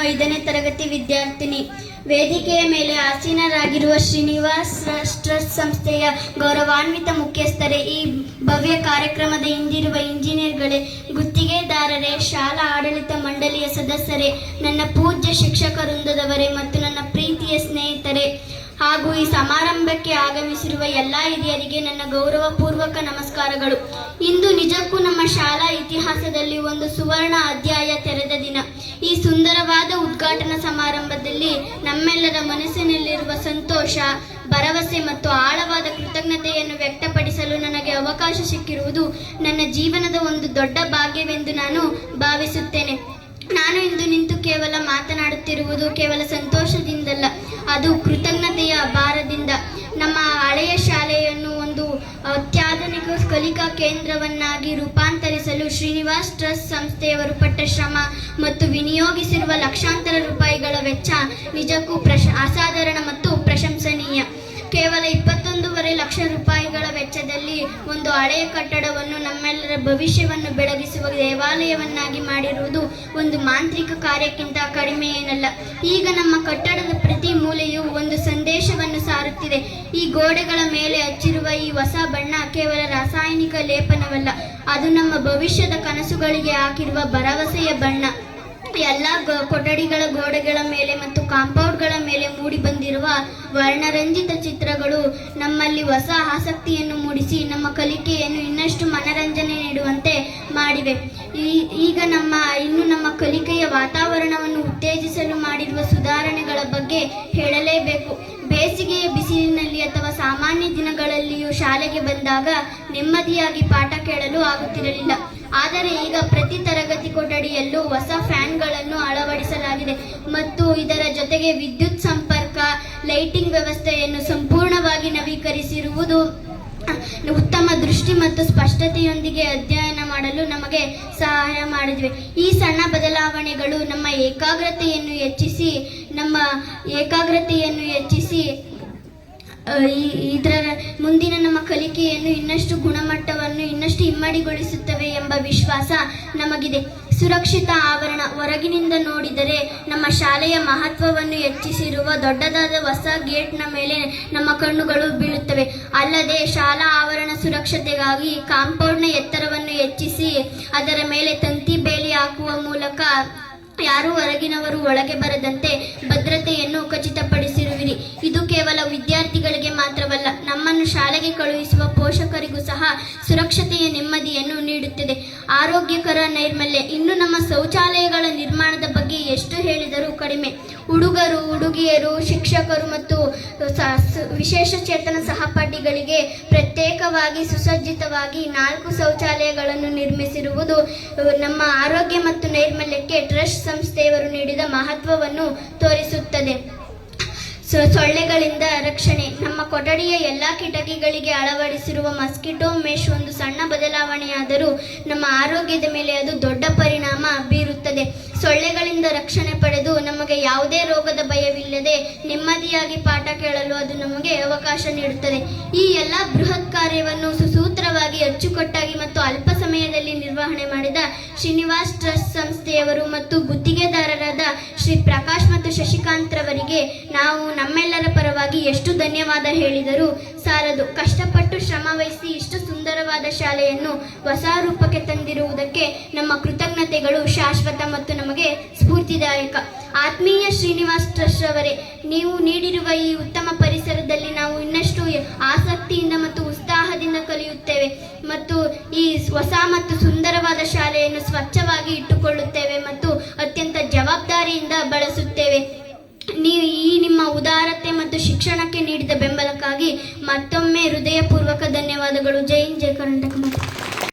5ನೇ ತರಗತಿ ವಿದ್ಯಾರ್ಥಿನಿ. ವೇದಿಕೆಯ ಮೇಲೆ ಆಸೀನರಾಗಿರುವ ಶ್ರೀನಿವಾಸ್ ಟ್ರಸ್ಟ್ ಸಂಸ್ಥೆಯ ಗೌರವಾನ್ವಿತ ಮುಖ್ಯಸ್ಥರೇ, ಈ ಭವ್ಯ ಕಾರ್ಯಕ್ರಮದ ಹಿಂದಿರುವ ಇಂಜಿನಿಯರ್ಗಳೇ, ಗುತ್ತಿಗೆದಾರರೇ, ಶಾಲಾ ಆಡಳಿತ ಮಂಡಳಿಯ ಸದಸ್ಯರೇ, ನನ್ನ ಪೂಜ್ಯ ಶಿಕ್ಷಕ ವೃಂದದವರೇ ಮತ್ತು ನನ್ನ ಪ್ರೀತಿಯ ಸ್ನೇಹಿತರೆ ಹಾಗೂ ಈ ಸಮಾರಂಭಕ್ಕೆ ಆಗಮಿಸಿರುವ ಎಲ್ಲ ಹಿರಿಯರಿಗೆ ನನ್ನ ಗೌರವಪೂರ್ವಕ ನಮಸ್ಕಾರಗಳು. ಇಂದು ನಿಜಕ್ಕೂ ನಮ್ಮ ಶಾಲಾ ಇತಿಹಾಸದಲ್ಲಿ ಒಂದು ಸುವರ್ಣ ಅಧ್ಯಾಯ ತೆರೆದ ದಿನ. ಈ ಸುಂದರವಾದ ಉದ್ಘಾಟನಾ ಸಮಾರಂಭದಲ್ಲಿ ನಮ್ಮೆಲ್ಲರ ಮನಸ್ಸಿನಲ್ಲಿರುವ ಸಂತೋಷ, ಭರವಸೆ ಮತ್ತು ಆಳವಾದ ಕೃತಜ್ಞತೆಯನ್ನು ವ್ಯಕ್ತಪಡಿಸಲು ನನಗೆ ಅವಕಾಶ ಸಿಕ್ಕಿರುವುದು ನನ್ನ ಜೀವನದ ಒಂದು ದೊಡ್ಡ ಭಾಗ್ಯವೆಂದು ನಾನು ಭಾವಿಸುತ್ತೇನೆ. ನಾನು ಇಂದು ನಿಂತು ಕೇವಲ ಮಾತನಾಡುತ್ತಿರುವುದು ಕೇವಲ ಸಂತೋಷದಿಂದಲ್ಲ, ಅದು ಕೃತಜ್ಞತೆಯ ಭಾರದಿಂದ. ನಮ್ಮ ಹಳೆಯ ಶಾಲೆಯನ್ನು ಒಂದು ಅತ್ಯಾಧುನಿಕ ಕಲಿಕಾ ಕೇಂದ್ರವನ್ನಾಗಿ ರೂಪಾಂತರಿಸಲು ಶ್ರೀನಿವಾಸ್ ಟ್ರಸ್ಟ್ ಸಂಸ್ಥೆಯವರು ಪಟ್ಟ ಶ್ರಮ ಮತ್ತು ವಿನಿಯೋಗಿಸಿರುವ ಲಕ್ಷಾಂತರ ರೂಪಾಯಿಗಳ ವೆಚ್ಚ ನಿಜಕ್ಕೂ ಅಸಾಧಾರಣ ಮತ್ತು ಪ್ರಶಂಸನೀಯ. ಕೇವಲ 21.5 ಲಕ್ಷ ರೂಪಾಯಿಗಳ ವೆಚ್ಚದಲ್ಲಿ ಒಂದು ಹಳೆಯ ಕಟ್ಟಡವನ್ನು ನಮ್ಮೆಲ್ಲರ ಭವಿಷ್ಯವನ್ನು ಬೆಳಗಿಸುವ ದೇವಾಲಯವನ್ನಾಗಿ ಮಾಡಿರುವುದು ಒಂದು ಮಾಂತ್ರಿಕ ಕಾರ್ಯಕ್ಕಿಂತ ಕಡಿಮೆ ಏನಲ್ಲ. ಈಗ ನಮ್ಮ ಕಟ್ಟಡದ ಪ್ರತಿ ಮೂಲೆಯೂ ಒಂದು ಸಂದೇಶವನ್ನು ಸಾರುತ್ತಿದೆ. ಈ ಗೋಡೆಗಳ ಮೇಲೆ ಹಚ್ಚಿರುವ ಈ ಹೊಸ ಬಣ್ಣ ಕೇವಲ ರಾಸಾಯನಿಕ ಲೇಪನವಲ್ಲ, ಅದು ನಮ್ಮ ಭವಿಷ್ಯದ ಕನಸುಗಳಿಗೆ ಹಾಕಿರುವ ಭರವಸೆಯ ಬಣ್ಣ. ಎಲ್ಲ ಕೊಠಡಿಗಳ ಗೋಡೆಗಳ ಮೇಲೆ ಮತ್ತು ಕಾಂಪೌಂಡ್ಗಳ ಮೇಲೆ ಮೂಡಿ ಬಂದಿರುವ ವರ್ಣರಂಜಿತ ಚಿತ್ರಗಳು ನಮ್ಮಲ್ಲಿ ಹೊಸ ಆಸಕ್ತಿಯನ್ನು ಮೂಡಿಸಿ ನಮ್ಮ ಕಲಿಕೆಯನ್ನು ಇನ್ನಷ್ಟು ಮನರಂಜನೆ ನೀಡುವಂತೆ ಮಾಡಿವೆ. ಈಗ ನಮ್ಮ ಕಲಿಕೆಯ ವಾತಾವರಣವನ್ನು ಉತ್ತೇಜಿಸಲು ಮಾಡಿರುವ ಸುಧಾರಣೆಗಳ ಬಗ್ಗೆ ಹೇಳಲೇಬೇಕು. ಬೇಸಿಗೆಯ ಬಿಸಿಲಿನಲ್ಲಿ ಅಥವಾ ಸಾಮಾನ್ಯ ದಿನಗಳಲ್ಲಿಯೂ ಶಾಲೆಗೆ ಬಂದಾಗ ನೆಮ್ಮದಿಯಾಗಿ ಪಾಠ ಕೇಳಲು ಆಗುತ್ತಿರಲಿಲ್ಲ. ಆದರೆ ಈಗ ಪ್ರತಿ ತರಗತಿ ಕೊಠಡಿಯಲ್ಲೂ ಹೊಸ ಫ್ಯಾನ್ಗಳನ್ನು ಅಳವಡಿಸಲಾಗಿದೆ ಮತ್ತು ಇದರ ಜೊತೆಗೆ ವಿದ್ಯುತ್ ಸಂಪರ್ಕ, ಲೈಟಿಂಗ್ ವ್ಯವಸ್ಥೆಯನ್ನು ಸಂಪೂರ್ಣವಾಗಿ ನವೀಕರಿಸಿರುವುದು ಉತ್ತಮ ದೃಷ್ಟಿ ಮತ್ತು ಸ್ಪಷ್ಟತೆಯೊಂದಿಗೆ ಅಧ್ಯಯನ ಮಾಡಲು ನಮಗೆ ಸಹಾಯ ಮಾಡಿವೆ. ಈ ಸಣ್ಣ ಬದಲಾವಣೆಗಳು ನಮ್ಮ ಏಕಾಗ್ರತೆಯನ್ನು ಹೆಚ್ಚಿಸಿ ಇದರ ಮುಂದಿನ ನಮ್ಮ ಕಲಿಕೆಯನ್ನು ಇನ್ನಷ್ಟು ಗುಣಮಟ್ಟವನ್ನು ಇನ್ನಷ್ಟು ಇಮ್ಮಡಿಗೊಳಿಸುತ್ತವೆ ಎಂಬ ವಿಶ್ವಾಸ ನಮಗಿದೆ. ಸುರಕ್ಷಿತ ಆವರಣ. ಹೊರಗಿನಿಂದ ನೋಡಿದರೆ ನಮ್ಮ ಶಾಲೆಯ ಮಹತ್ವವನ್ನು ಹೆಚ್ಚಿಸಿರುವ ದೊಡ್ಡದಾದ ಹೊಸ ಗೇಟ್ನ ಮೇಲೆ ನಮ್ಮ ಕಣ್ಣುಗಳು ಬೀಳುತ್ತವೆ. ಅಲ್ಲದೆ ಶಾಲಾ ಆವರಣ ಸುರಕ್ಷತೆಗಾಗಿ ಕಾಂಪೌಂಡ್ನ ಎತ್ತರವನ್ನು ಹೆಚ್ಚಿಸಿ ಅದರ ಮೇಲೆ ತಂತಿ ಬೇಲಿ ಹಾಕುವ ಮೂಲಕ ಯಾರೂ ಹೊರಗಿನವರು ಒಳಗೆ ಬರದಂತೆ ಭದ್ರತೆಯನ್ನು ಖಚಿತಪಡಿಸಿರುವಿರಿ. ಇದು ಕೇವಲ ವಿದ್ಯಾರ್ಥಿಗಳಿಗೆ ಮಾತ್ರವಲ್ಲ, ನಮ್ಮನ್ನು ಶಾಲೆಗೆ ಕಳುಹಿಸುವ ಪೋಷಕರಿಗೂ ಸಹ ಸುರಕ್ಷತೆಯ ನೆಮ್ಮದಿಯನ್ನು ನೀಡುತ್ತದೆ. ಆರೋಗ್ಯಕರ ನೈರ್ಮಲ್ಯ. ಇನ್ನು ನಮ್ಮ ಶೌಚಾಲಯಗಳ ನಿರ್ಮಾಣದ ಬಗ್ಗೆ ಎಷ್ಟು ಹೇಳಿದರೂ ಕಡಿಮೆ. ಹುಡುಗರು, ಹುಡುಗಿಯರು, ಶಿಕ್ಷಕರು ಮತ್ತು ವಿಶೇಷ ಚೇತನ ಸಹಪಾಠಿಗಳಿಗೆ ಪ್ರತ್ಯೇಕವಾಗಿ ಸುಸಜ್ಜಿತವಾಗಿ 4 ಶೌಚಾಲಯಗಳನ್ನು ನಿರ್ಮಿಸಿರುವುದು ನಮ್ಮ ಆರೋಗ್ಯ ಮತ್ತು ನೈರ್ಮಲ್ಯಕ್ಕೆ ಟ್ರಸ್ಟ್ ಸಂಸ್ಥೆಯವರು ನೀಡಿದ ಮಹತ್ವವನ್ನು ತೋರಿಸುತ್ತದೆ. ಸೊಳ್ಳೆಗಳಿಂದ ರಕ್ಷಣೆ. ನಮ್ಮ ಕೊಠಡಿಯ ಎಲ್ಲ ಕಿಟಕಿಗಳಿಗೆ ಅಳವಡಿಸಿರುವ ಮಸ್ಕಿಟೋ ಮೆಶ್ ಒಂದು ಸಣ್ಣ ಬದಲಾವಣೆಯಾದರೂ ನಮ್ಮ ಆರೋಗ್ಯದ ಮೇಲೆ ಅದು ದೊಡ್ಡ ಪರಿಣಾಮ ಬೀರುತ್ತದೆ. ಸೊಳ್ಳೆಗಳಿಂದ ರಕ್ಷಣೆ ಪಡೆದು ನಮಗೆ ಯಾವುದೇ ರೋಗದ ಭಯವಿಲ್ಲದೆ ನೆಮ್ಮದಿಯಾಗಿ ಪಾಠ ಕೇಳಲು ಅದು ನಮಗೆ ಅವಕಾಶ ನೀಡುತ್ತದೆ. ಈ ಎಲ್ಲ ಬೃಹತ್ ಕಾರ್ಯವನ್ನು ಸುಸೂತ್ರವಾಗಿ, ಅಚ್ಚುಕಟ್ಟಾಗಿ ಮತ್ತು ಅಲ್ಪ ಸಮಯದಲ್ಲಿ ನಿರ್ವಹಣೆ ಮಾಡಿದ ಶ್ರೀನಿವಾಸ್ ಟ್ರಸ್ಟ್ ಸಂಸ್ಥೆಯವರು ಮತ್ತು ಗುತ್ತಿಗೆದಾರರಾದ ಶ್ರೀ ಪ್ರಕಾಶ್ ಮತ್ತು ಶಶಿಕಾಂತ್ ರವರಿಗೆ ನಾವು ನಮ್ಮೆಲ್ಲರ ಪರವಾಗಿ ಎಷ್ಟು ಧನ್ಯವಾದ ಹೇಳಿದರೂ ಸಾಲದು. ಕಷ್ಟಪಟ್ಟು ಶ್ರಮವಹಿಸಿ ಇಷ್ಟು ಸುಂದರವಾದ ಶಾಲೆಯನ್ನು ಹೊಸ ರೂಪಕ್ಕೆ ತಂದಿರುವುದಕ್ಕೆ ನಮ್ಮ ಕೃತಜ್ಞತೆಗಳು ಶಾಶ್ವತ ಮತ್ತು ನಮಗೆ ಸ್ಫೂರ್ತಿದಾಯಕ. ಆತ್ಮೀಯ ಶ್ರೀನಿವಾಸ್ ಟ್ರಸ್ಟ್ ಅವರೇ, ನೀವು ನೀಡಿರುವ ಈ ಉತ್ತಮ ಪರಿಸರದಲ್ಲಿ ನಾವು ಇನ್ನಷ್ಟು ಆಸಕ್ತಿಯಿಂದ ಮತ್ತು ಉತ್ಸಾಹದಿಂದ ಕಲಿಯುತ್ತೇವೆ ಮತ್ತು ಈ ಹೊಸ ಮತ್ತು ಸುಂದರವಾದ ಶಾಲೆಯನ್ನು ಸ್ವಚ್ಛವಾಗಿ ಇಟ್ಟುಕೊಳ್ಳುತ್ತೇವೆ ಮತ್ತು ಅತ್ಯಂತ ಜವಾಬ್ದಾರಿಯಿಂದ ಬಳಸುತ್ತೇವೆ. ನೀವು ನಿಮ್ಮ ಉದಾರತೆ ಮತ್ತು ಶಿಕ್ಷಣಕ್ಕೆ ನೀಡಿದ ಬೆಂಬಲಕ್ಕಾಗಿ ಮತ್ತೊಮ್ಮೆ ಹೃದಯಪೂರ್ವಕ ಧನ್ಯವಾದಗಳು. ಜೈ ಹಿಂದ್, ಜೈ ಕರ್ನಾಟಕ.